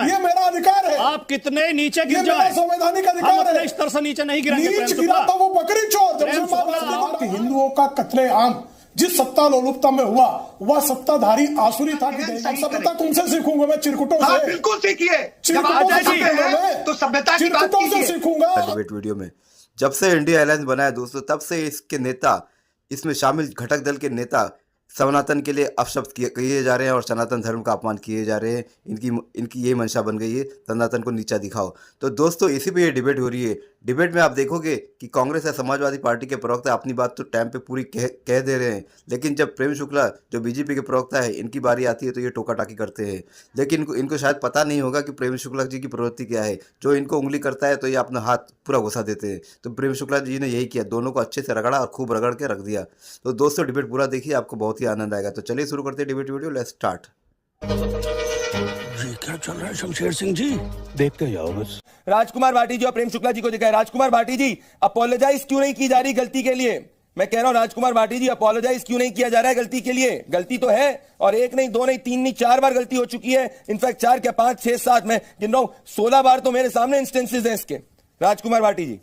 ये मेरा अधिकार है। आप कितने नीचे गिर ये जाए, मेरा संवैधानिक अधिकार है। इस तरह से नीचे नहीं गिरेंगे। नीच गिरा तो वो बकरी चोर। जब हिंदुओं का कत्लेआम जिस सत्ता लोलुपता में हुआ, वह सत्ताधारी आसुरी था कि सभ्यता तुमसे सीखूंगा मैं, चिरकुटों से। बिल्कुल सीखिए, तो सभ्यता की बात कीजिए। सीखूंगा। डिबेट वीडियो में जब से इंडिया अलायंस बना है दोस्तों, तब से इसके नेता, इसमें शामिल घटक दल के नेता सनातन के लिए अपशब्द किए जा रहे हैं और सनातन धर्म का अपमान किए जा रहे हैं। इनकी यही मंशा बन गई है, सनातन को नीचा दिखाओ। तो दोस्तों इसी पे ये डिबेट हो रही है। डिबेट में आप देखोगे कि कांग्रेस या समाजवादी पार्टी के प्रवक्ता अपनी बात तो टाइम पे पूरी कह दे रहे हैं, लेकिन जब प्रेम शुक्ला जो बीजेपी के प्रवक्ता है, इनकी बारी आती है तो ये टोका टाकी करते हैं। लेकिन इनको शायद पता नहीं होगा कि प्रेम शुक्ला जी की प्रवृत्ति क्या है। जो इनको उंगली करता है तो ये अपना हाथ पूरा घुसा देते हैं। तो प्रेम शुक्ला जी ने यही किया, दोनों को अच्छे से रगड़ा और खूब रगड़ के रख दिया। तो दोस्तों डिबेट पूरा देखिए, आपको बहुत ही आनंद आएगा। तो चलिए शुरू करते हैं डिबेट वीडियो। Let's start. जी क्या चल रहा है शमशेर सिंह जी, देखते जाओ बस। राजकुमार भाटी जी और प्रेम शुक्ला जी को दिखाए। राजकुमार भाटी जी, अपोलोजाइज क्यों नहीं की जा रही गलती के लिए? मैं कह रहा हूं राजकुमार भाटी जी, अपोलोजाइज क्यों नहीं किया जा रहा है गलती के लिए? गलती तो है, और एक नहीं, दो नहीं, तीन नहीं, 4 बार गलती हो चुकी है। इनफैक्ट 4 क्या 5 6 7 में गिन रहा हूं, 16 बार तो मेरे सामने इंस्टेंसेस हैं इसके। राजकुमार भाटी जी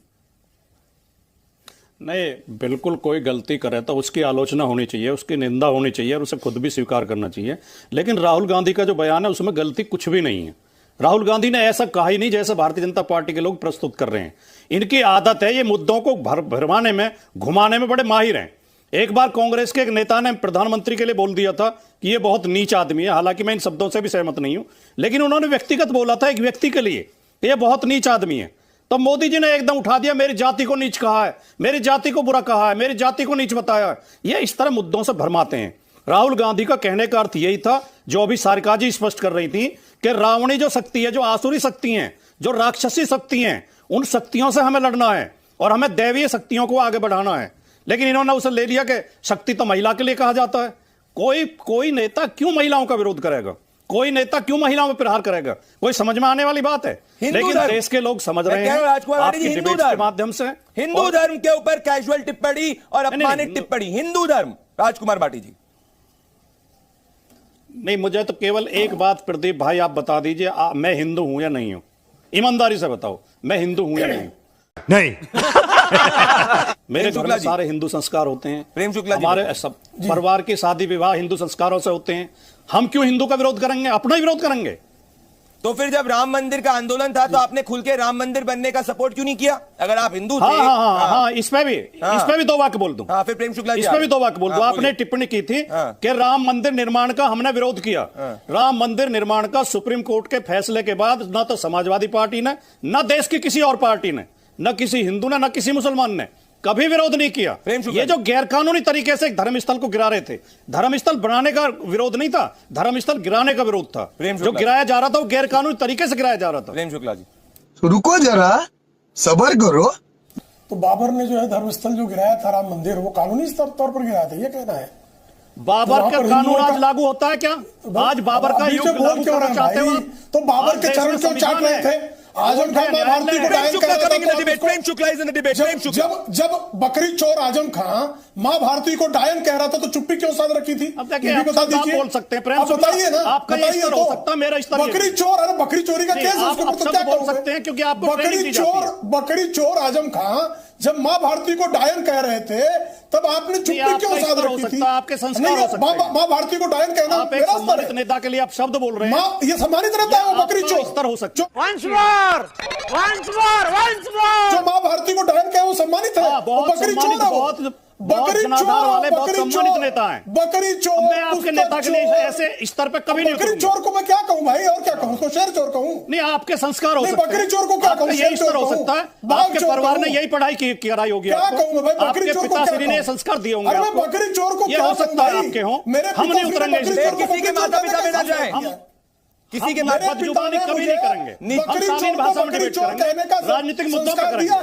नहीं, बिल्कुल कोई गलती करे तो उसकी आलोचना होनी चाहिए, उसकी निंदा होनी चाहिए और उसे खुद भी स्वीकार करना चाहिए। लेकिन राहुल गांधी का जो बयान है उसमें गलती कुछ भी नहीं है। राहुल गांधी ने ऐसा कहा ही नहीं जैसे भारतीय जनता पार्टी के लोग प्रस्तुत कर रहे हैं। इनकी आदत है ये मुद्दों को भरमाने में, घुमाने में बड़े माहिर हैं। एक बार कांग्रेस के एक नेता ने प्रधानमंत्री के लिए बोल दिया था कि ये बहुत नीच आदमी है। हालांकि मैं इन शब्दों से भी सहमत नहीं हूं, लेकिन उन्होंने व्यक्तिगत बोला था एक व्यक्ति के लिए कि ये बहुत नीच आदमी है। तो मोदी जी ने एकदम उठा दिया, मेरी जाति को नीच कहा है, मेरी जाति को बुरा कहा है, मेरी जाति को नीच बताया है। ये इस तरह मुद्दों से भरमाते हैं। राहुल गांधी का कहने का अर्थ यही था जो अभी सारिका जी स्पष्ट कर रही थी कि रावणी जो शक्ति है, जो आसुरी शक्ति है, जो राक्षसी शक्ति है, उन शक्तियों से हमें लड़ना है और हमें दैवीय शक्तियों को आगे बढ़ाना है। लेकिन इन्होंने उसे ले लिया कि शक्ति तो महिला के लिए कहा जाता है। कोई नेता क्यों महिलाओं का विरोध करेगा? कोई नेता क्यों महिलाओं पर प्रहार करेगा? कोई समझ में आने वाली बात है? लेकिन देश के लोग समझ रहे हैं आपकी डिबेट के माध्यम से। हिंदू धर्म के ऊपर कैजुअल टिप्पणी और अपमानित टिप्पणी, हिंदू धर्म। राजकुमार भाटी जी नहीं, मुझे तो केवल एक बात प्रदीप भाई आप बता दीजिए, मैं हिंदू हूं या नहीं हूं? ईमानदारी से बताओ, मैं हिंदू हूं या नहीं? नहीं। मेरे घर में सारे हिंदू संस्कार होते हैं। प्रेम शुक्ला हमारे सब परिवार के शादी विवाह हिंदू संस्कारों से होते हैं। हम क्यों हिंदू का विरोध करेंगे? अपना ही विरोध करेंगे। तो फिर जब राम मंदिर का आंदोलन था तो आपने खुल के राम मंदिर बनने का सपोर्ट क्यों नहीं किया? अगर आप हिंदू थे। हाँ, इसमें भी 2 वाक्य बोल दूं। हाँ, फिर प्रेम शुक्ला जी इसमें भी 2 वाक्य बोल दूं। आपने टिप्पणी की थी कि राम मंदिर निर्माण का हमने विरोध किया। राम मंदिर निर्माण का सुप्रीम कोर्ट के फैसले के बाद न तो समाजवादी पार्टी ने, न देश की किसी और पार्टी ने, न किसी हिंदू ने, न किसी मुसलमान ने कभी विरोध नहीं किया। ये जो गैरकानूनी तरीके से एक धर्मस्थल को गिरा रहे थे, धर्मस्थल बनाने का विरोध नहीं था, धर्मस्थल गिराने का विरोध था। जो गिराया जा रहा था वो गैरकानूनी तरीके से गिराया जा रहा था। प्रेम शुक्ला जी रुको जरा, सबर करो। तो बाबर ने जो है धर्मस्थल जो गिराया था, राम मंदिर, वो कानूनी तौर पर गिराया था, ये कहना है। बाबर का कानून आज लागू होता है क्या? आज बाबर का युग लागू करना चाहते हो? तो बाबर के चरण क्यों चाट रहे थे? आजम खान मां भारती को डायन कर रहा था। जब बकरी चोर आजम खान मां भारती को डायन कह रहा था तो चुप्पी क्यों साध रखी थी? अब देखिए, आप बोल सकते हैं, प्रेम बताइए ना, आपका ये स्तर हो सकता है, मेरा स्तर बकरी चोर, अरे बकरी चोरी का केस है, उसके ऊपर तो क्या बोल सकते हैं क्योंकि आप बकरी चोर आजम खान जब मां भारती को डायन कह रहे थे तब आपने चुप्पी क्यों साध रखी थी? आपके संस्कार हो सकते हैं। मां भारती को डायन कहना आप एक सम्मानित नेता के लिए आप शब्द बोल रहे हैं, ये सम्मानित रहता है वो बकरी चोर स्तर हो सकता है। जो मां भारती को डायन कहे वो सम्मानित है। बकरी चोर है वो। बकरी चोर बहुत सम्मानित नेता हैं। बकरी चोर मैं आपके नेता के लिए ऐसे स्तर पे कभी नहीं। बकरी चोर को मैं क्या कहूं भाई, और क्या कहूं? तो शेर चोर कहूं? नहीं, आपके संस्कार हो सकते हैं। बकरी चोर को क्या कहूं? यही स्तर हो सकता है। आपके परिवार ने यही पढ़ाई कराई होगी, क्या कहूं भाई? बकरी चोर को पिताश्री ने संस्कार दिए होंगे। अरे बकरी चोर को ये हो सकता है आपके हो, हम नहीं उतरेंगे। किसी के माता पिता में ना जाए, किसी के बदजुबानी कभी नहीं करेंगे। हम शालीन भाषा में डिबेट करेंगे, राजनीतिक मुद्दों पर करेंगे।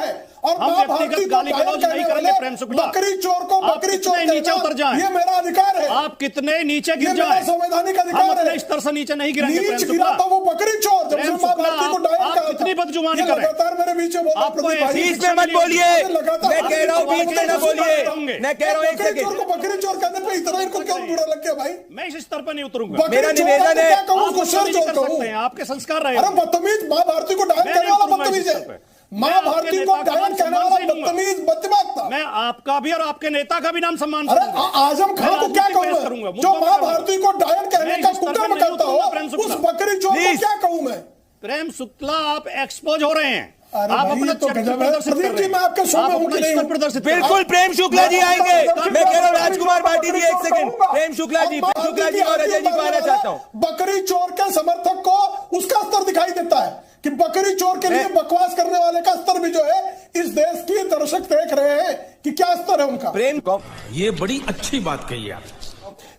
हम व्यक्तिगत गाली गलौज नहीं करेंगे। प्रेम शुक्ला, बकरी चोर को बकरी चोर नीचे उतर जाएं, ये मेरा अधिकार है। आप कितने नीचे गिर जाएं, संवैधानिक अधिकार है। इस तरह से नीचे नहीं गिरेंगे। नीच गिरा तो वो बकरी चोर। जब मां भारती को डायन कहा कितनी बदजुबानी ये कर रहे हैं? लगातार मेरे बीच में बोल रहा है, आपको प्रदीप भाई। ऐसी बीच में मत बोलिए, मैं कह रहा हूँ बीच में ना बोलिए, मैं कह रहा हूँ एक बकरी चोर सेकंड। को बकरी चोर कहने पे इतना इनको क्यों बुरा लग गया भाई? मैं इस स्तर पर नहीं उतरूंगा। बकरी मेरा चोर निवेदन को है, क्या कहूं, आप उसको शेर बदतमीजी चोर कर कहूं? सकते हैं, आपके संस्कार रहे। अरे बदतमीज माँ भारती को डायन मैं कहने नहीं वाला उतरूंगा बदतमीज इस है। स्तर पे। माँ मैं भारती आपके को नेता का डायन नाम कहने सम्मान वाला से लूंगा। बदतमीज बददिमाग था। मैं आपका भी और आपके नेता का भी नाम सम्मान अरे करूंगा। आजम खान को मैं क्या राजनीति कहूं बहस मैं? करूंगा, जो मुद्दा माँ करूंगा। भारती को डायन कहने मैं का इस स्तर कुकर्म पर नहीं करता हो, उतरूंगा, प्रेम उस शुक्ला। बकरी चोर को Please। क्या कहूं मैं? प्रेम शुक्ला, आप एक्सपोज हो रहे हैं। अरे आप भाई, अपना ये तो चरित्र गजब है। प्रदर्शित कर प्रदीप रहे जी, हैं। मैं आपके शो में आप हूं अपना कि नहीं स्तर हूं? प्रदर्शित कर रहे हैं। बिल्कुल प्रेम शुक्ला जी आएंगे। मैं कह रहा हूँ राजकुमार भाटी जी एक सेकंड, प्रेम शुक्ला जी और अजय जी को आना चाहता हूँ। बकरी चोर के समर्थक को उसका स्तर दिखाई देता है कि बकरी चोर के लिए बकवास करने वाले का स्तर भी जो है इस देश की दर्शक देख रहे हैं कि क्या स्तर है उनका। प्रेम को ये बड़ी अच्छी बात कही आप।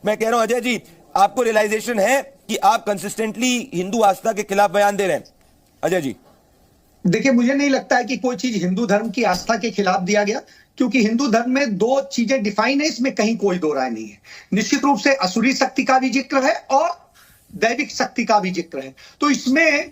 मैं कह रहा हूं अजय जी, आपको रियलाइजेशन है कि आप कंसिस्टेंटली हिंदू आस्था के खिलाफ बयान दे रहे हैं? अजय जी, देखिए, मुझे नहीं लगता है कि कोई चीज हिंदू धर्म की आस्था के खिलाफ दिया गया, क्योंकि हिंदू धर्म में दो चीजें डिफाइन है, इसमें कहीं कोई दो राय नहीं है। निश्चित रूप से असुरी शक्ति का भी जिक्र है और दैविक शक्ति का भी जिक्र है। तो इसमें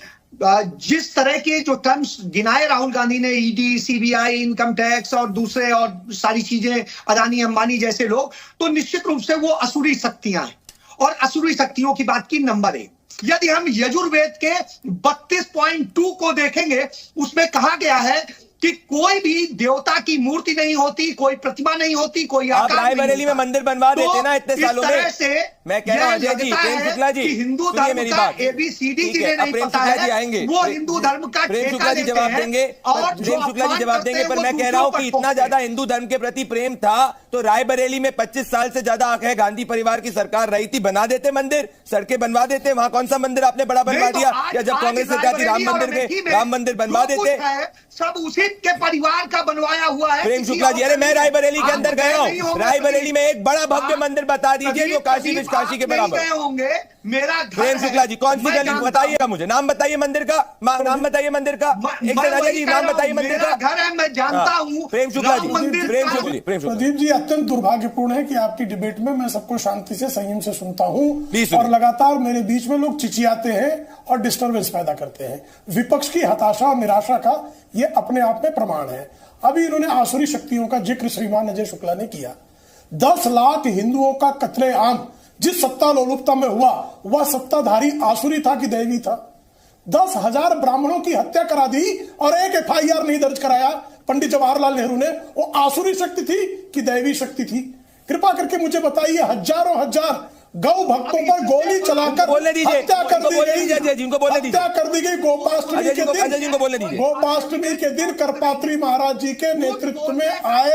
जिस तरह के जो टर्म्स गिनाए राहुल गांधी ने, ईडी, सीबीआई, इनकम टैक्स और दूसरे और सारी चीजें, अदानी अंबानी जैसे लोग, तो निश्चित रूप से वो असुरी शक्तियां हैं। और असुरी शक्तियों की बात की नंबर 1, यदि हम यजुर्वेद के 32.2 को देखेंगे, उसमें कहा गया है कि कोई भी देवता की मूर्ति नहीं होती, कोई प्रतिमा नहीं होती, कोई आप आकार नहीं रायबरेली में होता। मंदिर बनवा देते ना इतने इस सालों तरह में। से मैं कह रहा हूं यह अजय जी, लगता प्रेम है शुक्ला जी, कि हिंदू सुनिए धर्म मेरी का बात। ABCD ठीक जिन्हें है, अब नहीं प्रेम पता शुक्ला जी है, आएंगे। वो हिंदू धर्म का प्रेम ठेका शुक्ला जी लेते जवाब हैं देंगे, और प्रेम शुक्ला जी जवाब देंगे, पर मैं कह रहा हूं कि इतना ज्यादा हिंदू धर्म के प्रति प्रेम था तो रायबरेली में 25 साल से ज्यादा है गांधी परिवार की सरकार रही थी, बना देते मंदिर, सड़कें बनवा देते। वहां कौन सा मंदिर आपने बड़ा बनवा दिया? या जब कांग्रेस सरकार थी राम मंदिर बनवा देते। सब उसी के परिवार का बनवाया हुआ है। प्रेम शुक्ला जी, अरे मैं रायबरेली के अंदर गया हूँ, रायबरेली में एक बड़ा भव्य मंदिर बता दीजिए जो काशी विश्वकाशी के बराबर गए होंगे। मेरा घर प्रेम शुक्ला जी, कौन सी मैं गली जानता बताइएगा, मुझे नाम बताइए मंदिर का, नाम बताइए मंदिर का, एक मैं अजय जी वही कह नाम रहा बताइए हूं, मंदिर मेरा का। घर है, मैं जानता हूं। प्रेम शुक्ला जी, राम मंदिर प्रेम का- शुक्ला जी, प्रेम शुक्ला जी। प्रदीप जी, अत्यंत दुर्भाग्यपूर्ण है कि आपकी डिबेट में मैं सबको शांति से, संयम से सुनता हूं Please, और लगातार मेरे बीच में लोग चिचियाते हैं और डिस्टर्बेंस पैदा करते हैं। विपक्ष की हताशा और निराशा का ये अपने आप में प्रमाण है। अभी इन्होंने आसुरी शक्तियों का जिक्र श्रीमान अजय शुक्ला ने किया। 10 लाख हिंदुओं का कत्लेआम जिस सत्ता लोलुपता में हुआ, वह सत्ताधारी आसुरी था कि दैवी था? 10,000 ब्राह्मणों की हत्या करा दी और एक FIR नहीं दर्ज कराया पंडित जवाहरलाल नेहरू ने। वो आसुरी शक्ति थी कि दैवी शक्ति थी? कृपा करके मुझे बताइए। हजारों हजार गौ भक्तों पर गोली चलाकर बोलने दीजिए, हत्या कर उनको दी बोलने गई। दीजिए अजय जी, उनको बोलने दीजिए। हत्या कर दी गई गोपाष्टमी अजय जी के को- दिन। अजय जी को बोलने दीजिए। गोपाष्टमी के दिन करपात्री महाराज जी के नेतृत्व में आए।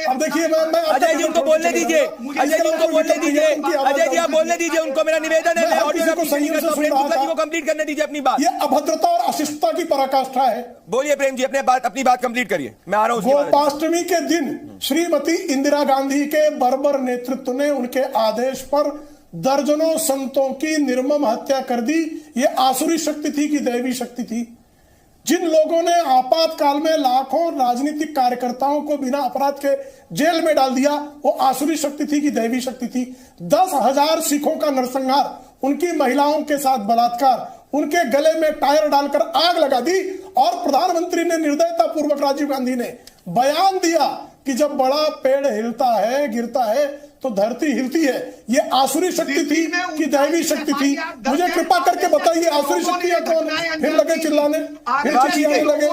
अब देखिए, मैं अजय जी उनको बोलने दीजिए, अजय जी उनको बोलने दीजिए, अजय जी आप बोलने दीजिए उनको, मेरा निवेदन है। मैं ऑडियो किसी को अपनी नहीं संयम से करता, सुन प्रेम रहा शुक्ला जी था। को कंप्लीट करने दीजिए अपनी बात। ये अभद्रता और अशिष्टता की पराकाष्ठा है। बोलिए प्रेम जी, अपनी बात कंप्लीट करिए, मैं आ रहा हूँ उसके बाद। गोपाष्टमी के दिन श्रीमती इंदिरा गांधी के बर्बर नेतृत्व ने उनके आदेश पर दर्जनों संतों की निर्मम हत्या कर दी। ये आसुरी शक्ति थी कि दैवी शक्ति थी? जिन लोगों ने आपातकाल में लाखों राजनीतिक कार्यकर्ताओं को बिना अपराध के जेल में डाल दिया, वो आसुरी शक्ति थी कि दैवी शक्ति थी? 10,000 सिखों का नरसंहार, उनकी महिलाओं के साथ बलात्कार, उनके गले में टायर डालकर आग लगा दी और प्रधानमंत्री ने निर्दयता पूर्वक, राजीव गांधी ने बयान दिया कि जब बड़ा पेड़ हिलता है, गिरता है तो धरती हिलती है। ये आसुरी शक्ति थी कि दैवी शक्ति थी? मुझे कृपा करके बताइए, आसुरी शक्तियां कौन? फिर लगे चिल्लाने, फिर चिल्लाने लगे।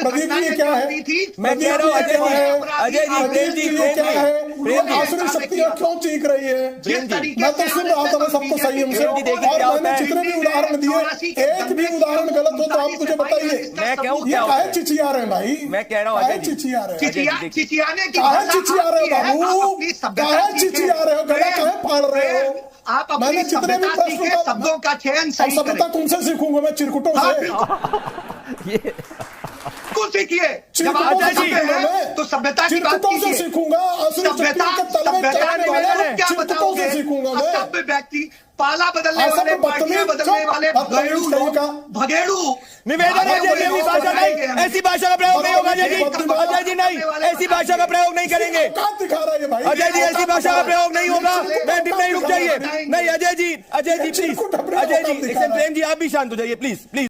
प्रदीप जी क्या है? मैं कह रहा हूं अजय जी, प्रेम जी, क्या है? प्रेम जी, आसुरी शक्तियां क्यों चीख रही है? मैं तो सुन रहा था ना सबको संयम से, प्रेम जी, देखिए क्या और होता मैंने है। जितने भी उदाहरण दिए, एक भी उदाहरण गलत हो तो आप मुझे बताइए। मैं कहूं ये क्या होता काहे है? चिचिया रहे भाई? मैं कह रहा हूं काहे अजय जी, चिचिया रहे? चिचियाने की काहे भाषा चिचिया रहे आपकी है, आप बाबू? अपनी सभ्यता काहे सीखें। चिचिया रहे हो? गला काहे फाड़ रहे हो? आप अपनी मैंने जितने भी सभ्यता प्रश्न सीखें, शब्दों का चयन सही सभ्यता करें। तुमसे सीखूंगा मैं, चिरकुटों हाँ, से। कुछ सीखिए। जब चिरकुटों आप से सीखते सीखूंगा हैं मैं। तो सभ्यता की बात चिरकुटों से कीजिए। सीखूंगा। आसुरी शक्तियों के तलवे चलाने वाले क्या चिरकुटों बताओगे? से सीखूंगा मैं। असभ्य व्यक्ति, पाला बदलने असभ्य वाले, पार्टियां बदतमीज, बदलने वाले बदतमीज भगेड़ू कहीं लोग, का। भगेड़ू निवेदन है अजय जी, ऐसी भाषा नहीं, ऐसी भाषा का प्रयोग नहीं होगा अजय जी, अजय जी नहीं, ऐसी भाषा का प्रयोग नहीं करेंगे औकात दिखा रहा है ये भाई। अजय जी, ऐसी भाषा का प्रयोग नहीं होगा। मैं नहीं, रुक जाइए, नहीं अजय जी, प्लीज, अजय जी, इससे प्रेम जी आप भी शांत हो जाइए प्लीज, प्लीज।